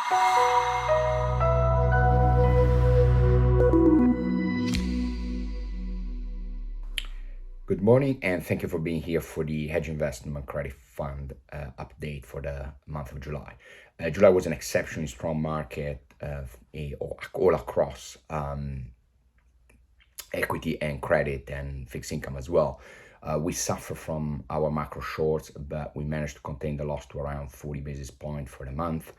Good morning, and thank you for being here for the Hedge Investment Credit Fund update for the month of July. July was an exceptionally strong market all across equity and credit and fixed income as well. We suffer from our macro shorts, but we managed to contain the loss to around 40 basis points for the month.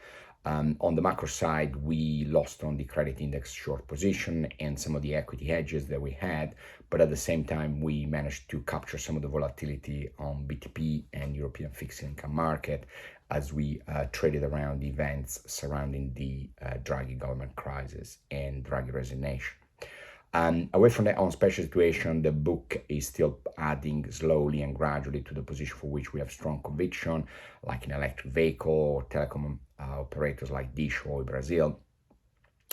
On the macro side, we lost on the credit index short position and some of the equity hedges that we had, but at the same time, we managed to capture some of the volatility on BTP and European fixed income market as we traded around the events surrounding the Draghi government crisis and Draghi resignation. Away from that on special situation, the book is still adding slowly and gradually to the position for which we have strong conviction, like in electric vehicle or telecom operators like Dish or Brazil.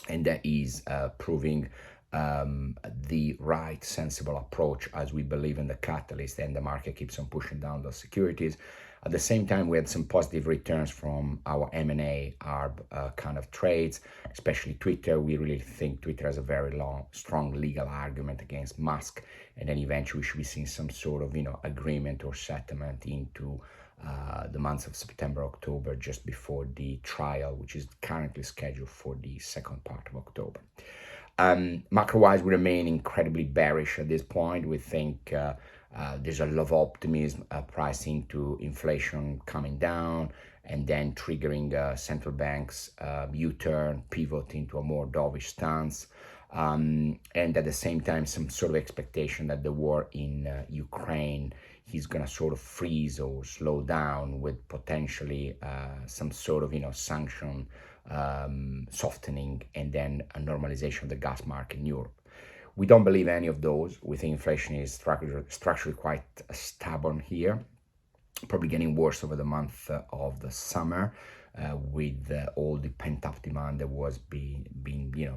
And that is proving the right sensible approach as we believe in the catalyst and the market keeps on pushing down those securities. At the same time, we had some positive returns from our M&A ARB kind of trades, especially Twitter. We really think Twitter has a very strong legal argument against Musk, and then eventually we should be seeing some sort of agreement or settlement into the months of September, October, just before the trial, which is currently scheduled for the second part of October. Macro-wise, we remain incredibly bearish at this point. We think there's a lot of optimism pricing to inflation coming down and then triggering central banks U-turn, pivot into a more dovish stance. And at the same time, some sort of expectation that the war in Ukraine is going to sort of freeze or slow down with potentially some sort of sanction softening and then a normalization of the gas market in Europe. We don't believe any of those. We think inflation is structurally quite stubborn here, probably getting worse over the month of the summer with all the pent-up demand that was being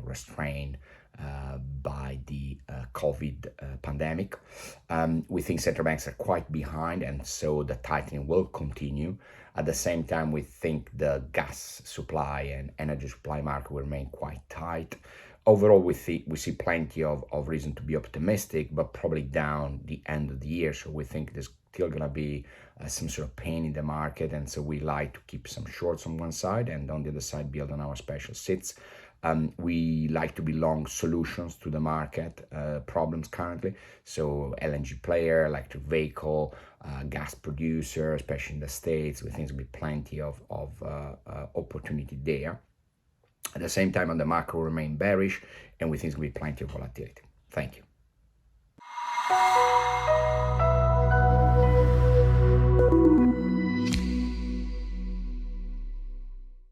restrained by the COVID pandemic. We think central banks are quite behind, and so the tightening will continue. At the same time, we think the gas supply and energy supply market will remain quite tight. Overall, we see plenty of reason to be optimistic, but probably down the end of the year. So we think there's still going to be some sort of pain in the market. And so we like to keep some shorts on one side and on the other side build on our special sits. We like to be long solutions to the market problems currently. So LNG player, electric vehicle, gas producer, especially in the States, we think there'll be plenty of opportunity there. At the same time, on the macro, remain bearish, and we think there's going to be plenty of volatility. Thank you.